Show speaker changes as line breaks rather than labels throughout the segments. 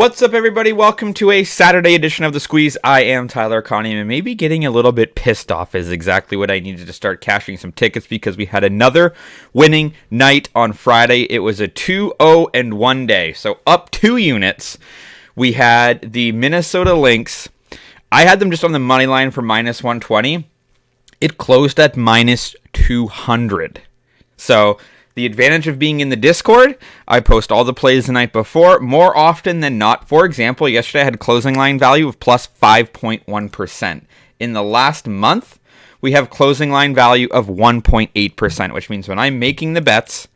What's up, everybody? Welcome to a Saturday edition of The Squeeze. I am Tyler Connie, and maybe getting a little bit pissed off is exactly what I needed to start cashing some tickets because we had another winning night on Friday. It was a 2-0-1 day, so up 2 units. We had the Minnesota Lynx. I had them just on the money line for minus 120. It closed at minus 200. So the advantage of being in the Discord, I post all the plays the night before, more often than not. For example, yesterday I had a closing line value of plus 5.1%. In the last month, we have closing line value of 1.8%, which means when I'm making the bets,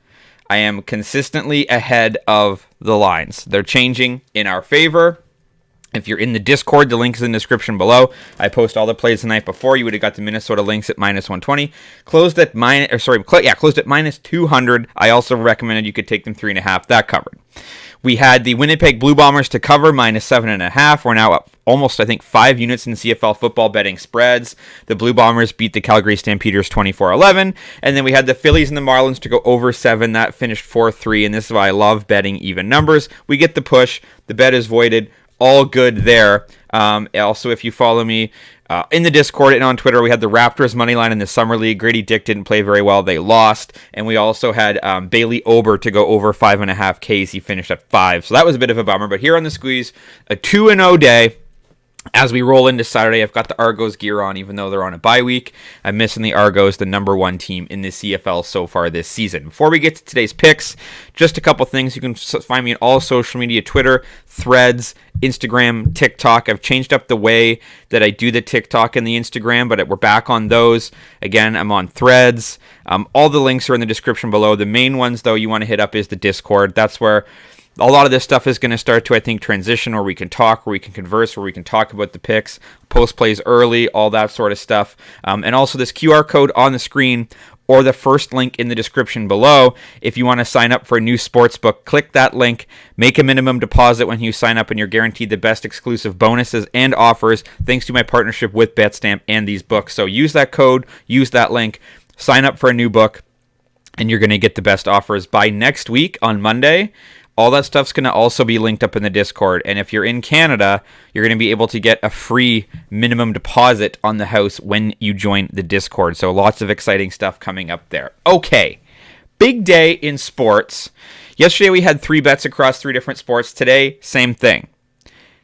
I am consistently ahead of the lines. They're changing in our favor. If you're in the Discord, the link is in the description below. I post all the plays the night before. You would have got the Minnesota Lynx at minus 120. Closed at minus 200. I also recommended you could take them 3.5. That covered. We had the Winnipeg Blue Bombers to cover minus 7.5. We're now up almost, 5 units in CFL football betting spreads. The Blue Bombers beat the Calgary Stampeders 24-11. And then we had the Phillies and the Marlins to go over 7. That finished 4-3. And this is why I love betting even numbers. We get the push. The bet is voided. All good there. Also, if you follow me in the Discord and on Twitter, we had the Raptors money line in the Summer League. Grady Dick didn't play very well. They lost. And we also had Bailey Ober to go over 5.5 Ks. He finished at 5. So that was a bit of a bummer. But here on the Squeeze, a 2-0 day. As we roll into Saturday, I've got the Argos gear on, even though they're on a bye week. I'm missing the Argos, the number 1 team in the CFL so far this season. Before we get to today's picks, just a couple things. You can find me on all social media, Twitter, Threads, Instagram, TikTok. I've changed up the way that I do the TikTok and the Instagram, but we're back on those. Again, I'm on Threads. All the links are in the description below. The main ones, though, you want to hit up is the Discord. That's where a lot of this stuff is going to start to, I think, transition, where we can talk, where we can converse, where we can talk about the picks, post plays early, all that sort of stuff. And also this QR code on the screen or the first link in the description below. If you want to sign up for a new sportsbook, click that link, make a minimum deposit when you sign up, and you're guaranteed the best exclusive bonuses and offers thanks to my partnership with BetStamp and these books. So use that code, use that link, sign up for a new book, and you're going to get the best offers by next week on Monday. All that stuff's going to also be linked up in the Discord. And if you're in Canada, you're going to be able to get a free minimum deposit on the house when you join the Discord. So lots of exciting stuff coming up there. Okay, big day in sports. Yesterday we had 3 bets across 3 different sports. Today, same thing.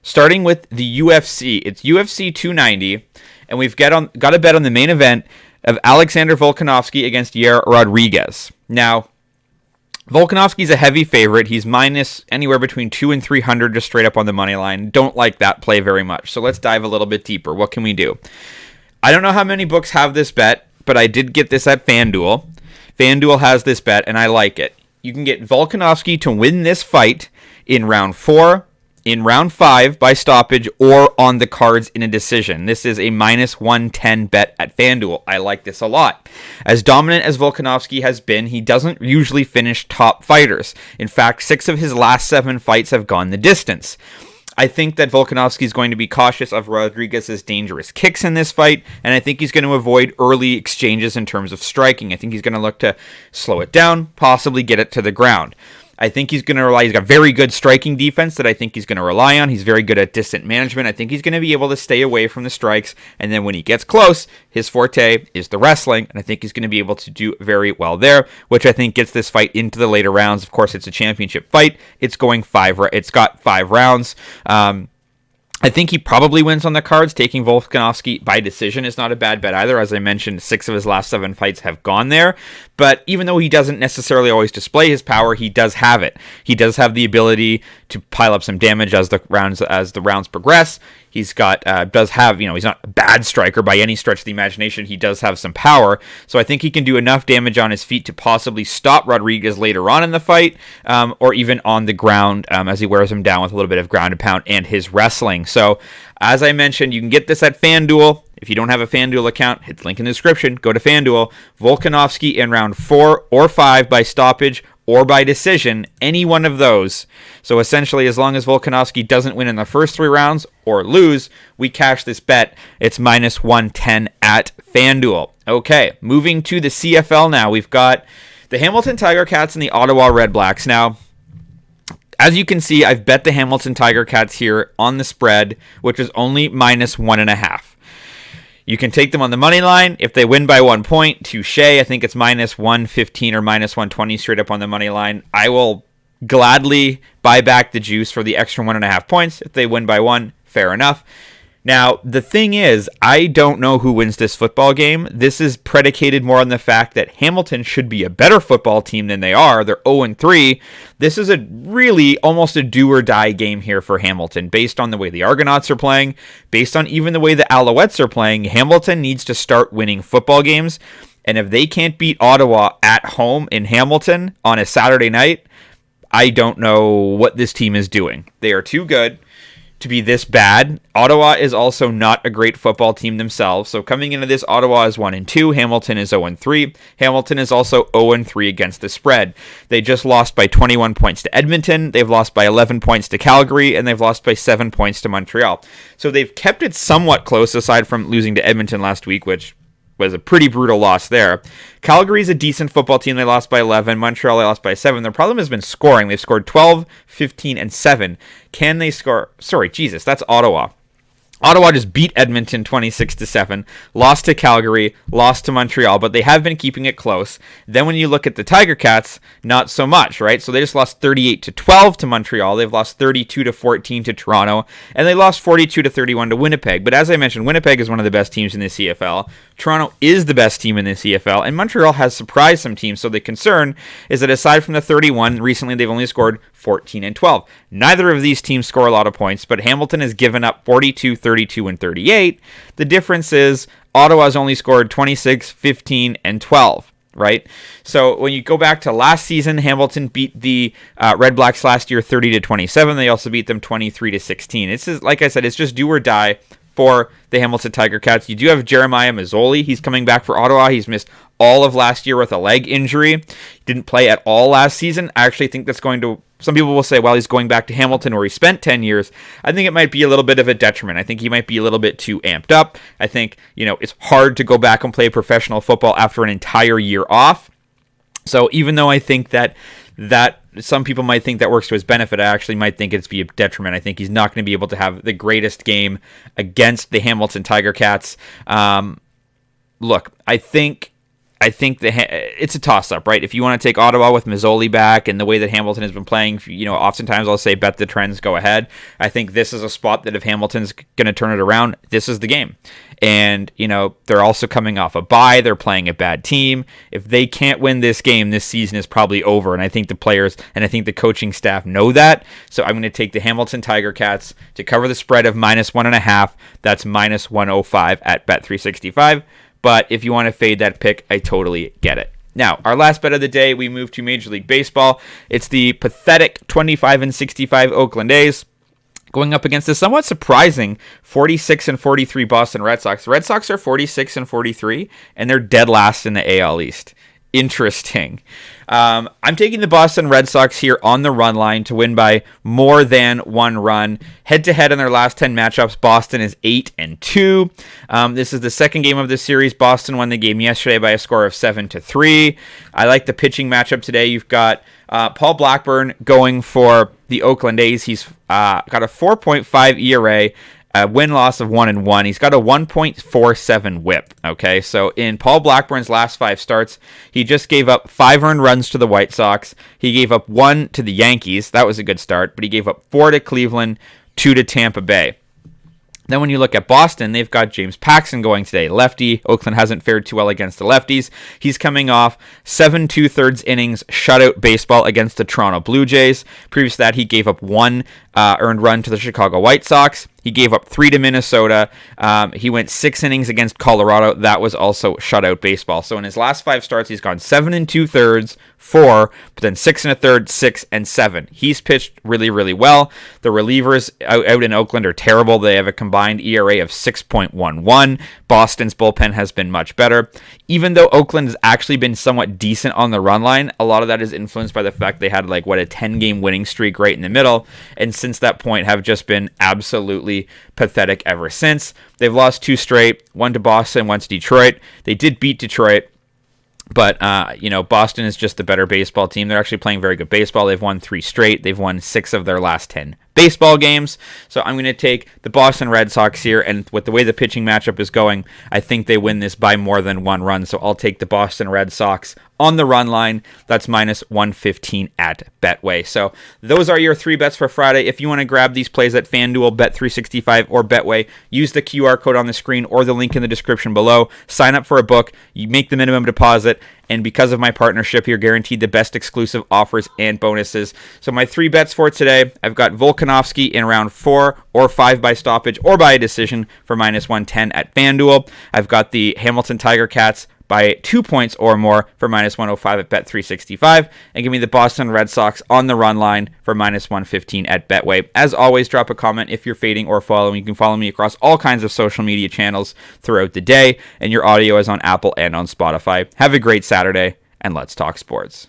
Starting with the UFC. It's UFC 290. And we've got a bet on the main event of Alexander Volkanovski against Yair Rodriguez. Now, Volkanovski's a heavy favorite. He's minus anywhere between 200 and 300 just straight up on the money line. Don't like that play very much. So let's dive a little bit deeper. What can we do? I don't know how many books have this bet, but I did get this at FanDuel. FanDuel has this bet, and I like it. You can get Volkanovski to win this fight in round 4, in round 5 by stoppage, or on the cards in a decision. This is a minus 110 bet at FanDuel. I like this a lot. As dominant as Volkanovski has been, he doesn't usually finish top fighters. In fact, 6 of his last 7 fights have gone the distance. I think that Volkanovski is going to be cautious of Rodriguez's dangerous kicks in this fight, and I think he's going to avoid early exchanges in terms of striking. I think he's going to look to slow it down, possibly get it to the ground. I think he's going to rely. He's got very good striking defense that I think he's going to rely on. He's very good at distance management. I think he's going to be able to stay away from the strikes. And then when he gets close, his forte is the wrestling. And I think he's going to be able to do very well there, which I think gets this fight into the later rounds. Of course, it's a championship fight. It's got 5 rounds. I think he probably wins on the cards. Taking Volkanovski by decision is not a bad bet either. As I mentioned, 6 of his last 7 fights have gone there. But even though he doesn't necessarily always display his power, he does have it. He does have the ability to pile up some damage as the rounds progress. He's got he's not a bad striker by any stretch of the imagination. He does have some power, so I think he can do enough damage on his feet to possibly stop Rodriguez later on in the fight, or even on the ground as he wears him down with a little bit of ground and pound and his wrestling. So, as I mentioned, you can get this at FanDuel. If you don't have a FanDuel account, hit the link in the description. Go to FanDuel. Volkanovski in round 4 or 5 by stoppage or by decision, any one of those. So essentially, as long as Volkanovski doesn't win in the first 3 rounds or lose, we cash this bet. It's minus 110 at FanDuel. Okay, moving to the CFL now. We've got the Hamilton Tiger Cats and the Ottawa Red Blacks. Now, As you can see, I've bet the Hamilton Tiger Cats here on the spread, which is only -1.5. You can take them on the money line. If they win by 1 point, touche. I think it's -115 or -120 straight up on the money line. I will gladly buy back the juice for the extra 1.5 points. If they win by 1, fair enough. Now, the thing is, I don't know who wins this football game. This is predicated more on the fact that Hamilton should be a better football team than they are. They're 0-3. This is a really almost a do-or-die game here for Hamilton, based on the way the Argonauts are playing, based on even the way the Alouettes are playing. Hamilton needs to start winning football games, and if they can't beat Ottawa at home in Hamilton on a Saturday night, I don't know what this team is doing. They are too good to be this bad. Ottawa is also not a great football team themselves. So coming into this, Ottawa is 1-2. Hamilton is 0-3. Hamilton is also 0-3 against the spread. They just lost by 21 points to Edmonton. They've lost by 11 points to Calgary, and they've lost by 7 points to Montreal. So they've kept it somewhat close, aside from losing to Edmonton last week, which was a pretty brutal loss there. Calgary's a decent football team. They lost by 11. Montreal, they lost by 7. Their problem has been scoring. They've scored 12, 15, and 7. Can they score? Sorry, Jesus, that's Ottawa. Ottawa just beat Edmonton 26-7, lost to Calgary, lost to Montreal, but they have been keeping it close. Then when you look at the Tiger Cats, not so much, right? So they just lost 38-12 to Montreal. They've lost 32-14 to Toronto, and they lost 42-31 to Winnipeg. But as I mentioned, Winnipeg is one of the best teams in the CFL. Toronto is the best team in the CFL, and Montreal has surprised some teams. So the concern is that aside from the 31, recently they've only scored 14 and 12. Neither of these teams score a lot of points, but Hamilton has given up 42, 32, and 38. The difference is Ottawa's only scored 26, 15, and 12, right? So when you go back to last season, Hamilton beat the Red Blacks last year 30-27. They also beat them 23-16. It's just, like I said, it's just do or die for the Hamilton Tiger Cats. You do have Jeremiah Mazzoli. He's coming back for Ottawa. He's missed all of last year with a leg injury. He didn't play at all last season. I actually think that's going to... Some people will say, well, he's going back to Hamilton where he spent 10 years. I think it might be a little bit of a detriment. I think he might be a little bit too amped up. I think, it's hard to go back and play professional football after an entire year off. So even though I think that some people might think that works to his benefit, I actually might think it's be a detriment. I think he's not going to be able to have the greatest game against the Hamilton Tiger Cats. Look, I think it's a toss-up, right? If you want to take Ottawa with Mazzoli back and the way that Hamilton has been playing, oftentimes I'll say bet the trends, go ahead. I think this is a spot that if Hamilton's going to turn it around, this is the game. And, they're also coming off a bye. They're playing a bad team. If they can't win this game, this season is probably over. And I think the players and I think the coaching staff know that. So I'm going to take the Hamilton Tiger Cats to cover the spread of -1.5. That's -105 at Bet365. But if you want to fade that pick, I totally get it. Now, our last bet of the day, we move to Major League Baseball. It's the pathetic 25-65 Oakland A's going up against the somewhat surprising 46-43 Boston Red Sox. The Red Sox are 46-43, and they're dead last in the AL East. Interesting. I'm taking the Boston Red Sox here on the run line to win by more than 1 run. Head-to-head in their last 10 matchups, Boston is 8-2. This is the second game of the series. Boston won the game yesterday by a score of 7-3. I like the pitching matchup today. You've got Paul Blackburn going for the Oakland A's. He's got a 4.5 ERA. A win-loss of 1-1. He's got a 1.47 whip, okay? So in Paul Blackburn's last 5 starts, he just gave up 5 earned runs to the White Sox. He gave up 1 to the Yankees. That was a good start, but he gave up 4 to Cleveland, 2 to Tampa Bay. Then when you look at Boston, they've got James Paxton going today. Lefty. Oakland hasn't fared too well against the lefties. He's coming off 7 2/3 innings shutout baseball against the Toronto Blue Jays. Previous to that, he gave up 1 earned run to the Chicago White Sox. He gave up 3 to Minnesota. He went 6 innings against Colorado. That was also shutout baseball. So in his last 5 starts, he's gone 7 2/3, 4, but then 6 1/3, 6, and 7. He's pitched really, really well. The relievers out in Oakland are terrible. They have a combined ERA of 6.11. Boston's bullpen has been much better. Even though Oakland has actually been somewhat decent on the run line, a lot of that is influenced by the fact they had a 10-game winning streak right in the middle, and since that point have just been absolutely pathetic ever since. They've lost 2 straight, 1 to Boston, 1 to Detroit. They did beat Detroit, But, Boston is just the better baseball team. They're actually playing very good baseball. They've won 3 straight. They've won 6 of their last 10 baseball games. So I'm going to take the Boston Red Sox here. And with the way the pitching matchup is going, I think they win this by more than 1 run. So I'll take the Boston Red Sox on the run line. That's minus 115 at Betway. So those are your 3 bets for Friday. If you want to grab these plays at FanDuel, Bet365, or Betway, use the QR code on the screen or the link in the description below. Sign up for a book. You make the minimum deposit. And because of my partnership, you're guaranteed the best exclusive offers and bonuses. So my 3 bets for today, I've got Volkanovski in round 4 or 5 by stoppage or by a decision for minus 110 at FanDuel. I've got the Hamilton Tiger Cats by 2 points or more for minus 105 at Bet365. And give me the Boston Red Sox on the run line for minus 115 at Betway. As always, drop a comment if you're fading or following. You can follow me across all kinds of social media channels throughout the day. And your audio is on Apple and on Spotify. Have a great Saturday, and let's talk sports.